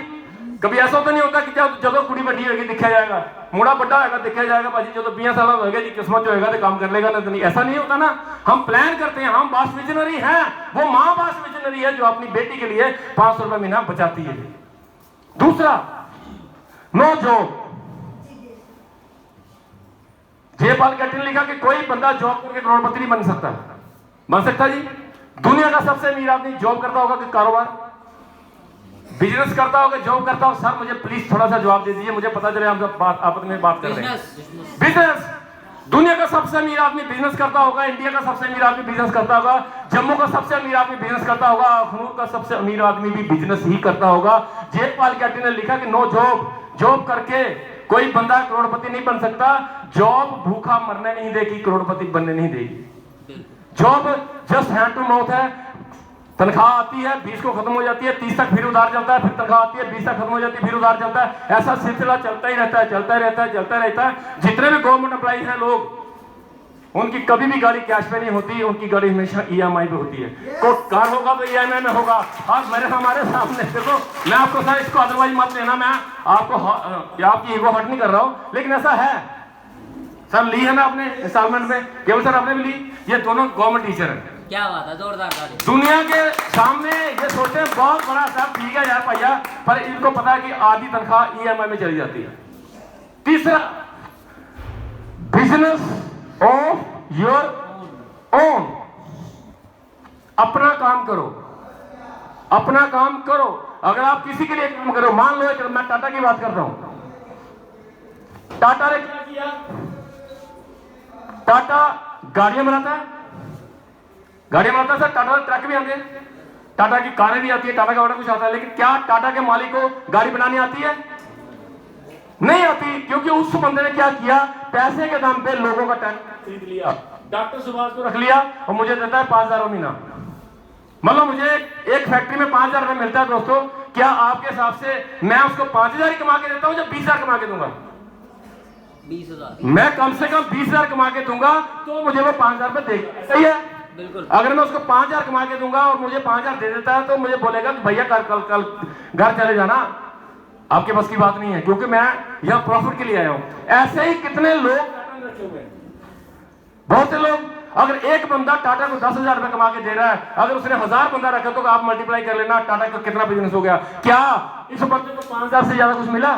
कभी ऐसा होता नहीं होता कि जब कुड़ी बड़ी होगी दिखा जाएगा, मुड़ा बड़ा होगा दिखा जाएगा, भाजी जो तो 20 साल होगा जी, किस्मत जो होगा तो काम कर लेगा ना, तो नहीं, ऐसा नहीं होता ना। हम प्लान करते हैं, हम वास्ट विजनरी हैं। वो माँ वास्ट विजनरी है जो अपनी बेटी के लिए 500 रुपये महीना बचाती है। दूसरा, नो जॉब। जयपाल कैटल ने लिखा कि कोई बंदा जॉब करके करोड़पति नहीं बन सकता। बन सकता जी? दुनिया का सबसे अमीर आदमी जॉब करता होगा कि कारोबार, बिजनेस करता होगा, जॉब करता हो? सर मुझे प्लीज थोड़ा सा जवाब दे दीजिए, मुझे पता चले हम सब आपस में बात कर रहे हैं। बिजनेस। दुनिया का सबसे अमीर आदमी बिजनेस करता होगा, इंडिया का सबसे अमीर आदमी बिजनेस करता होगा, जम्मू का सबसे अमीर आदमी बिजनेस करता होगा, अखनूर का सबसे अमीर आदमी भी बिजनेस ही करता होगा। जयपाल कैटल ने लिखा कि नो जॉब। जॉब करके कोई बंदा करोड़पति नहीं बन सकता। जॉब भूखा मरने नहीं देगी, करोड़पति बनने नहीं देगी। Job just hand to mouth है। तनख्वाह आती है, 20 को खत्म हो जाती है, 30 तक फिर उधार चलता है, फिर तनख्वाह आती है, 20 तक खत्म हो जाती है, फिर उधार चलता है। ऐसा सिलसिला चलता ही रहता है, चलता रहता है, चलता रहता है। जितने भी गवर्नमेंट एम्प्लॉइज हैं लोग, उनकी कभी भी गाड़ी कैश पे नहीं होती, उनकी गाड़ी हमेशा ईएमआई पे होती है। कोई कार होगा तो ईएमआई में होगा। और मेरे हमारे सामने देखो, मैं आपको सर इसको अदरवाइज मत लेना, मैं आपको आपकी ईगो हर्ट नहीं कर रहा हूं, लेकिन ऐसा है। सर ली है ना आपने इंस्टॉलमेंट में, केवल सर आपने भी ली। ये दोनों गवर्नमेंट टीचर हैं। क्या बात है, जोरदार ताली। दुनिया के सामने ये सोचते हैं बहुत बड़ा साहब, ठीक है यार भैया, पर इनको पता है कि आधी तनख्वाह ईएमआई में चली जाती है। तीसरा, बिजनेस ऑफ योर ओन। अपना काम करो, अपना काम करो। अगर आप किसी के लिए काम करो, मान लो कि मैं टाटा की बात कर रहा हूं। टाटा ने क्या किया? टाटा गाड़ियां बनाता है, गाड़ियां बनाता है सर। टाटा ट्रक भी आते हैं, टाटा की कारें भी आती है, टाटा का बड़ा कुछ आता है, लेकिन क्या टाटा के मालिक को गाड़ी बनानी आती है? नहीं आती, क्योंकि उस बंदे ने क्या किया? पैसे के दाम पे लोगों का टाइम खरीद लिया। डॉक्टर सुभाष को रख लिया और मुझे देता है 5000 महीना। मतलब मुझे एक फैक्ट्री में 5000 रुपए मिलता है दोस्तों। क्या आपके हिसाब से मैं उसको 5000 ही कमा के देता हूं या 20000 कमा के दूंगा? 20,000। मैं कम से कम 20000 कमा के दूंगा तो मुझे वो 5000 रुपए देगा। सही है? बिल्कुल। अगर मैं उसको 5000 कमा के दूंगा और मुझे 5000 दे देता है तो मुझे बोलेगा कि भैया कल घर चले जाना, आपके बस की बात नहीं है, क्योंकि मैं यहां प्रॉफिट के लिए आया हूं। ऐसे ही कितने लोग रखे हुए हैं, बहुत से लोग। अगर एक बंदा टाटा को 10,000 रुपए कमा के दे रहा है, अगर उसने 1000 बंदा रखा तो आप मल्टीप्लाई कर लेना, टाटा का कितना बिजनेस हो गया। क्या इस बंदे को 5000 से ज्यादा कुछ मिला?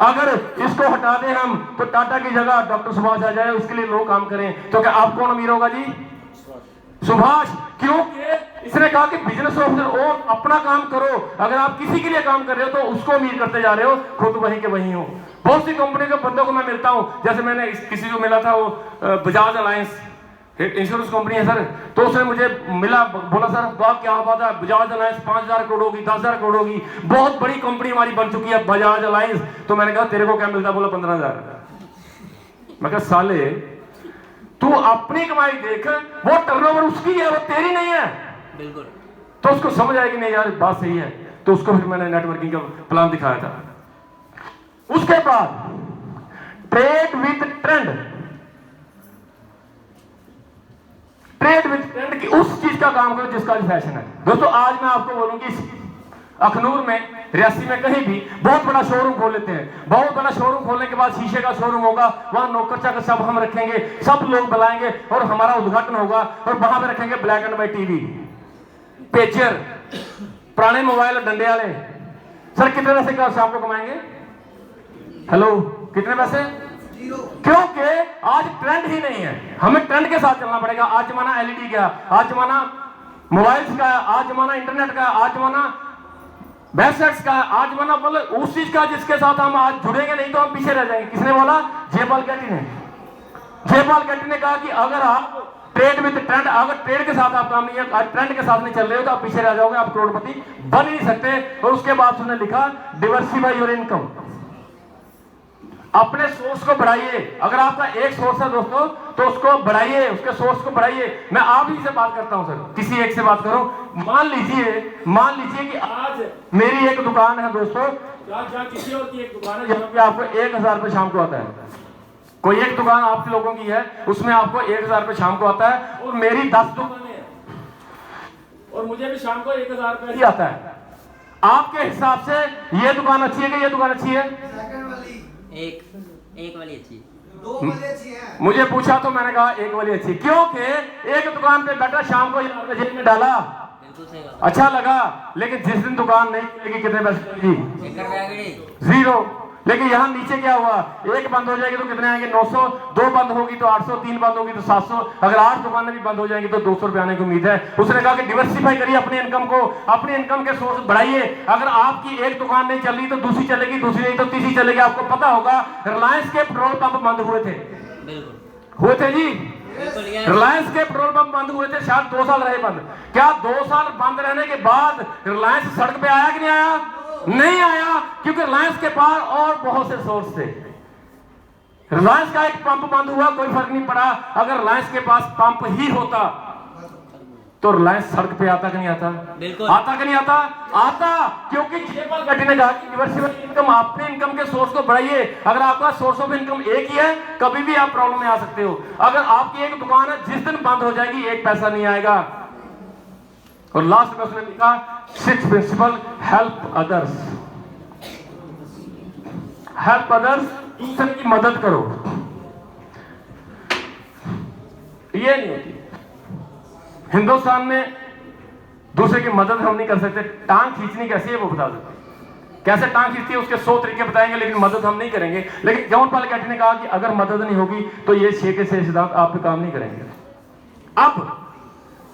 अगर इसको हटा दें हम तो टाटा की जगह डॉक्टर सुभाष आ जाए, उसके लिए लोग काम करें, तो क्या आप कौन अमीर होगा जी? सुभाष। क्योंकि इसने कहा कि बिजनेस ऑफ योर ओन, अपना काम करो। अगर आप किसी के लिए काम कर रहे हो तो उसको अमीर करते जा रहे हो, खुद वहीं के वहीं हो। बहुत सी कंपनी के बंदों को मैं मिलता हूं, जैसे मैंने किसी को मिला था, वो बजाज अलायंस इंश्योरेंस कंपनी है सर, तो उसने मुझे मिला, बोला सर वाह क्या बात है, बजाज अलायंस 5000 करोड़ होगी, 10,000 करोड़ होगी, बहुत बड़ी कंपनी हमारी बन चुकी है बजाज अलायंस। तो मैंने कहा तेरे को क्या मिलता? बोला 15,000। मैं कहा साले तू अपनी कमाई देख, वो टर्नओवर उसकी है, वो तेरी नहीं है। बिल्कुल। तो उसको समझ आएगी नहीं यार बात सही है, तो उसको फिर मैंने नेटवर्किंग का प्लान दिखाया था। उसके बाद trade with trend. Trade with trend की उस चीज का काम करो जिसका फैशन है। दोस्तों आज मैं आपको बोलूंगी, अखनूर में, रियासी में, कहीं भी बहुत बड़ा शोरूम खोल लेते हैं। बहुत बड़ा शोरूम खोलने के बाद शीशे का शोरूम होगा, वहां नौकर चाकर सब हम रखेंगे, सब लोग बुलाएंगे और हमारा उद्घाटन होगा, और वहां पे रखेंगे black and white TV, pager, पुराने मोबाइल और डंडे वाले। सर कितने पैसे का आपको कमाएंगे? हेलो, कितने पैसे? क्योंकि आज ट्रेंड ही नहीं है, हमें ट्रेंड के साथ चलना पड़ेगा। आज जमाना एलईडी का, आज जमाना मोबाइल्स का, आज जमाना इंटरनेट का, आज जमाना वेबसाइट्स का, आज जमाना मतलब उस चीज का जिसके साथ हम आज जुड़ेंगे नहीं तो हम पीछे रह जाएंगे। किसने बोला? जेपाल गेटी ने। जेपाल गेटी ने कहा कि अगर आप ट्रेड विद ट्रेंड, अगर ट्रेड के साथ आप काम नहीं है, ट्रेंड के साथ नहीं चल रहे हो तो आप पीछे रह जाओगे, आप करोड़पति बन ही नहीं सकते। और उसके बाद उसने लिखा डिवर्सिफाई योर इनकम, अपने सोर्स को बढ़ाइए। अगर आपका एक सोर्स है दोस्तों तो उसको बढ़ाइए, उसके सोर्स को बढ़ाइए। मैं आप ही से बात करता हूं सर, किसी एक से बात करूं। मान लीजिए कि आज मेरी एक दुकान है दोस्तों, क्या किसी और की एक दुकान है जहां पे आपको 1000 रुपए शाम को आता है। कोई एक दुकान आप लोगों की है, उसमें आपको 1000 रुपए शाम को आता है, और मेरी 10 दुकानें हैं और मुझे भी शाम को 1000 रुपए ही आता है। आपके हिसाब से ये दुकान अच्छी है कि ये दुकान अच्छी है? एक वाली अच्छी, 2 वाली अच्छी है। मुझे पूछा तो मैंने कहा एक वाली अच्छी, क्योंकि एक दुकान पे बैठा शाम को जेब में डाला, बिल्कुल सही बात। अच्छा लगा, लेकिन जिस दिन दुकान नहीं खुलेगी कितने पैसे मिलेगी? 1 रुपया की जीरो। लेकिन यहाँ नीचे क्या हुआ? एक बंद हो जाएगी तो कितने आएंगे? 900, 2 बंद होगी तो 800, 3 बंद होगी तो 700, अगर 8 दुकानें भी बंद हो जाएंगी तो 200 रुपए आने की उम्मीद है। उसने कहा कि डिवर्सिफाई करिए अपने इनकम को, अपने इनकम के सोर्स बढ़ाइए। अगर आपकी एक दुकान नहीं चल रही तो दूसरी चलेगी, दूसरी नहीं तो तीसरी चलेगी। आपको पता होगा रिलायंस के पेट्रोल पंप बंद हुए थे, बिल्कुल हुए थे जी। बिल्कुल ये रिलायंस के पेट्रोल पंप बंद हुए थे, शायद 2 साल रहे बंद। क्या 2 साल बंद रहने के बाद रिलायंस सड़क पे आया कि नहीं आया? नहीं आया, क्योंकि रिलायंस के पास और बहुत से सोर्स थे। रिलायंस का एक पंप बंद हुआ, कोई फर्क नहीं पड़ा। अगर रिलायंस के पास पंप ही होता तो रिलायंस सड़क पे आता कि नहीं आता? बिल्कुल आता कि नहीं आता? आता, क्योंकि जेपाल गेटी ने कहा कि डिवर्सिफाई इनकम, अपने इनकम के सोर्स को बढ़ाइए। अगर आपका सोर्स ऑफ इनकम एक ही है, कभी भी आप प्रॉब्लम में आ सकते हो। अगर आपकी एक दुकान है, जिस दिन बंद हो जाएगी एक पैसा नहीं आएगा। और लास्ट में उसने लिखा 6 principle, help others, help others, दूसरे की मदद करो। ये नहीं होती हिंदुस्तान में, दूसरे की मदद हम नहीं कर सकते। टांग खींचनी कैसी है वो बता सकते, कैसे टांग खींचती है उसके 100 तरीके बताएंगे, लेकिन मदद हम नहीं करेंगे। लेकिन जेपाल गेटी ने कहा कि अगर मदद नहीं होगी तो ये 6 के 6 सिद्धांत आप पे काम नहीं करेंगे। अब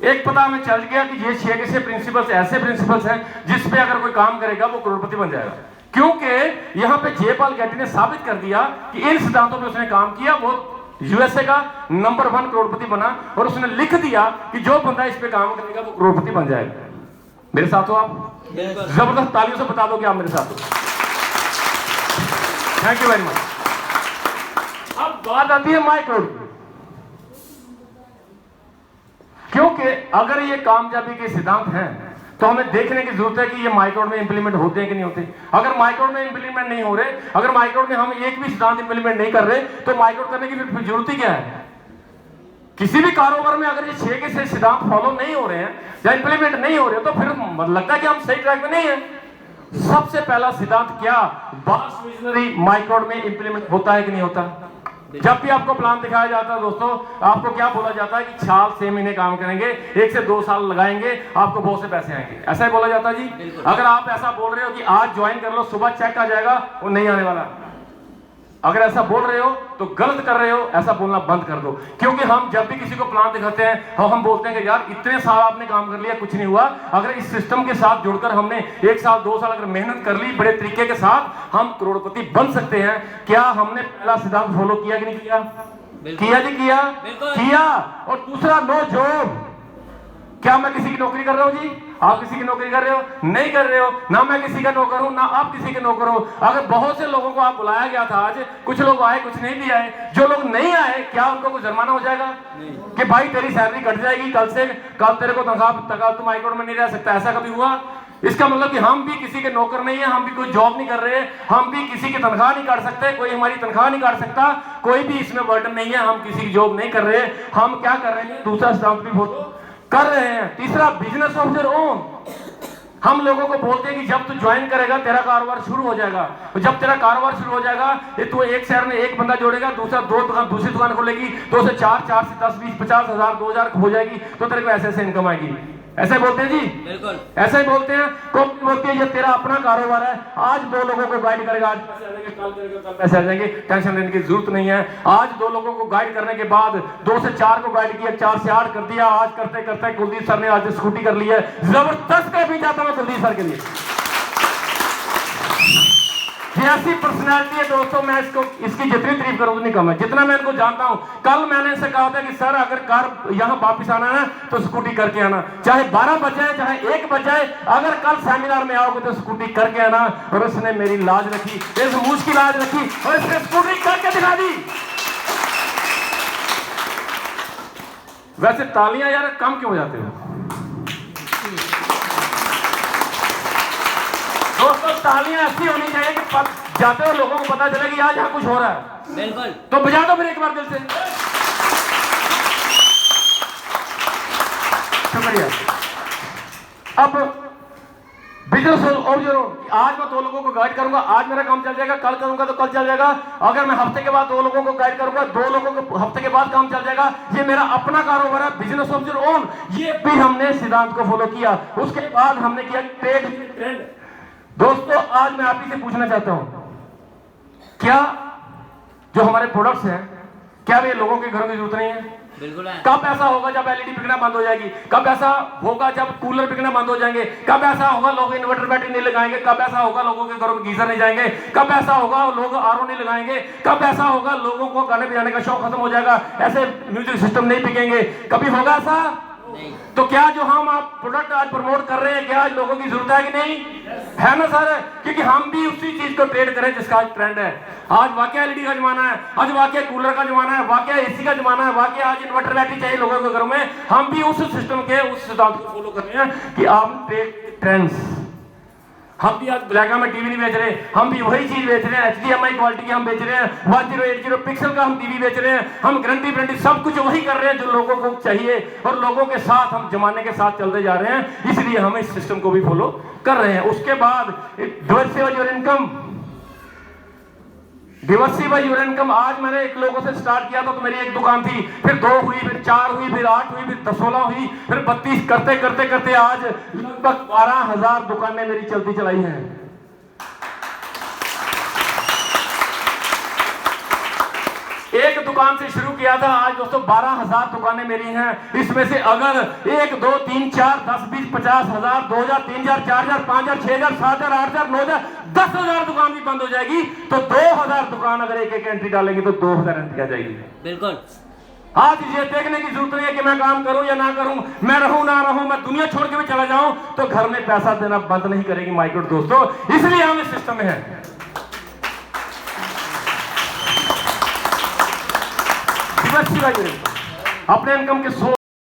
एक पता हमें चल गया कि ये 6 के 6 प्रिंसिपल्स ऐसे प्रिंसिपल्स हैं जिस पे अगर कोई काम करेगा वो करोड़पति बन जाएगा। क्योंकि यहां पे जेपाल गेटी ने साबित कर दिया कि इन सिद्धांतों पे उसने काम किया, वो यूएसए का नंबर 1 करोड़पति बना। और उसने लिख दिया कि जो बंदा इस पे काम करेगा वो करोड़पति बन जाएगा। मेरे साथ हो आप? जबरदस्त तालियों से बता दो कि आप मेरे साथ हो। Thank you very much. अब बात आती है माइक्रो, क्योंकि अगर ये कामयाबी के सिद्धांत हैं तो हमें देखने की जरूरत है कि ये माइक्रोड में इंप्लीमेंट होते हैं कि नहीं होते। अगर माइक्रोड में इंप्लीमेंट नहीं हो रहे, अगर माइक्रोड में हम एक भी सिद्धांत इंप्लीमेंट नहीं कर रहे तो माइक्रोड करने की फिर जरूरत ही क्या है? किसी भी कारोबार में अगर ये 6 के 6 सिद्धांत फॉलो नहीं हो रहे हैं या इंप्लीमेंट नहीं हो रहे तो फिर लगता है कि हम सही ट्रैक में नहीं है। सबसे पहला सिद्धांत क्या? बास विजनरी माइक्रोड में इंप्लीमेंट होता है कि नहीं होता? जब भी आपको प्लान दिखाया जाता है दोस्तों, आपको क्या बोला जाता है कि 6 महीने काम करेंगे, 1 से 2 साल लगाएंगे, आपको बहुत से पैसे आएंगे, ऐसा ही बोला जाता है जी। अगर आप ऐसा बोल रहे हो कि आज ज्वाइन कर लो, सुबह चेक आ जाएगा, वो नहीं आने वाला। अगर ऐसा बोल रहे हो तो गलत कर रहे हो, ऐसा बोलना बंद कर दो। क्योंकि हम जब भी किसी को प्लान दिखाते हैं हम बोलते हैं कि यार इतने साल आपने काम कर लिया, कुछ नहीं हुआ। अगर इस सिस्टम के साथ जुड़कर हमने 1 साल 2 साल अगर मेहनत कर ली बड़े तरीके के साथ, हम करोड़पति बन सकते हैं। क्या हमने पहला सिद्धांत फॉलो किया कि नहीं किया? किया जी, किया। और दूसरा, नो जॉब। क्या मैं किसी की नौकरी कर रहा हूं जी? आप किसी की नौकरी कर रहे हो? नहीं कर रहे हो। ना मैं किसी का नौकर हूं, ना आप किसी के नौकर हो। अगर बहुत से लोगों को आप बुलाया गया था आज, कुछ लोग आए, कुछ नहीं भी आए। जो लोग नहीं आए, क्या उनको कुछ जुर्माना हो जाएगा? कि भाई तेरी सैलरी कट जाएगी, कल तेरे को तनख्वाह, तुम हाईकोर्ट में नहीं रह सकता, ऐसा कभी हुआ? इसका मतलब कि हम भी किसी के नौकर नहीं है, हम भी कोई जॉब नहीं कर रहे, हम भी किसी की तनख्वाह नहीं काट सकते, कोई हमारी तनख्वाह नहीं काट सकता, कोई भी इसमें बर्डन नहीं है, हम किसी की जॉब नहीं कर रहे। हम क्या कर रहे हैं? दूसरा स्टाम्प भी फॉलो कर रहे हैं। तीसरा, बिजनेस ऑफ देयर ओन। हम लोगों को बोलते हैं कि जब तू ज्वाइन करेगा तेरा कारोबार शुरू हो जाएगा। जब तेरा कारोबार शुरू हो जाएगा, तू एक शहर में एक बंदा जोड़ेगा, दूसरा 2 दुकान, दूसरी दुकान खोलेगी, 2 से 4, 4 से 10, 20, 50 हजार, 2000 हो जाएगी, तो तेरे को ऐसे ऐसे इनकम आएगी। ऐसे बोलते हैं जी, बिल्कुल ऐसे ही बोलते हैं। कंपनी बोलती है ये तेरा अपना कारोबार है, आज 2 लोगों को गाइड करेगा, आज पैसे आ जाएंगे, कल करेगा, कल पैसे आ जाएंगे, टेंशन लेने की जरूरत नहीं है। आज 2 लोगों को गाइड करने के बाद 2 से 4 को गाइड किया, 4 से 8 कर दिया। आज करते करते कुलदीप सर ने आज स्कूटी कर ली है, जबरदस्त कर भी जाता हूं कुलदीप सर के लिए। ये ऐसी पर्सनैलिटी है दोस्तों, मैं इसकी जितनी तारीफ करूं उतनी कम है, जितना मैं इनको जानता हूं। कल मैंने इनसे कहा था कि सर अगर कार यहां वापिस आना है तो स्कूटी करके आना, चाहे 12 बज जाए चाहे 1 बज जाए, अगर कल सेमिनार में आओगे तो स्कूटी करके आना। और उसने मेरी लाज रखी, इस मूछ की लाज रखी और इसने स्कूटी करके दिखा दी। वैसे तालियां यार कम क्यों हो जाते हो दोस्तों? तालियां ऐसी होनी चाहिए कि जाते हुए लोगों को पता चले कि आज यहाँ कुछ हो रहा है। बिल्कुल तो बजा दो फिर एक बार दिल से, शुक्रिया। अब बिजनेस ऑब्जर्व, आज मैं 2 लोगों को गाइड करूंगा, आज मेरा काम चल जाएगा, कल करूंगा तो कल चल जाएगा। अगर मैं हफ्ते के बाद 2 लोगों को गाइड करूंगा, 2 लोगों को हफ्ते के बाद काम चल जाएगा। ये मेरा अपना कारोबार है, बिजनेस ऑब्जर्व ओन। ये भी हमने सिद्धांत को फॉलो किया। उसके बाद हमने किया ट्रेंड। दोस्तों आज मैं आप ही से पूछना चाहता हूं, क्या जो हमारे प्रोडक्ट्स हैं क्या वे लोगों के घरों की जरूरत नहीं है? बिल्कुल है। कब ऐसा होगा जब एलईडी बिकना बंद हो जाएगी? कब ऐसा होगा जब कूलर बिकना बंद हो जाएंगे? कब ऐसा होगा लोग इन्वर्टर बैटरी नहीं लगाएंगे? कब ऐसा होगा लोगों के घरों में गीजर नहीं जाएंगे? कब ऐसा होगा लोग आरओ नहीं लगाएंगे? कब ऐसा होगा लोगों को गाने बजाने का शौक खत्म हो जाएगा, ऐसे म्यूजिक सिस्टम नहीं बिकेंगे? कभी होगा ऐसा? नहीं। तो क्या जो हम आप प्रोडक्ट आज प्रमोट कर रहे हैं क्या आज लोगों की जरूरत है कि नहीं है? ना सर, क्योंकि हम भी उसी चीज को ट्रेड करें जिसका आज ट्रेंड है। आज वाकई एलईडी का जमाना है, आज वाकई कूलर का जमाना है, वाकई एसी का जमाना है, वाकई आज इन्वर्टर बैटरी चाहिए लोगों के घरों में। हम भी उस सिस्टम के उस सिद्धांत को फॉलो कर रहे हैं कि आप टेक ट्रेंड्स। हम भी आज ब्लैका में टीवी नहीं बेच रहे, हम भी वही चीज बेच रहे हैं, HDMI क्वालिटी की हम बेच रहे हैं, 1080 पिक्सल का हम टीवी बेच रहे हैं, हम गारंटी सब कुछ वही कर रहे हैं जो लोगों को चाहिए। और लोगों के साथ हम जमाने के साथ चलते जा रहे हैं, इसलिए हम इस सिस्टम को भी फॉलो कर रहे हैं। उसके बाद diversify your income, diversify your income. आज मैंने 1 लोगों से स्टार्ट किया था तो मेरी 1 दुकान थी, फिर 2 हुई, फिर 4 हुई, फिर 8 हुई, फिर 16 हुई, फिर 32, करते करते करते आज लगभग 12,000 दुकानें मेरी चलती चलाई हैं। एक दुकान से शुरू किया था, आज दोस्तों 12,000 दुकानें मेरी हैं। इसमें से अगर 1, 2, 3, 4, 10, 20, 50,000, 2,000, 3,000, 4,000, 5,000, 6,000, 7,000, 8,000, 9,000, 10,000 दुकान भी बंद हो जाएगी तो 2,000 दुकान अगर एक एंट्री डालेंगे तो 2,000 एंट्री आ जाएगी। बिल्कुल। आज ये देखने की जरूरत नहीं है कि मैं काम करूं या ना करूं, मैं रहूं ना रहूं, मैं दुनिया छोड़ के भी चला जाऊं तो घर में पैसा देना बंद नहीं करेगी माइक्रो दोस्तों। इसलिए हम इस सिस्टम में हैं। अपने इनकम के सोर्स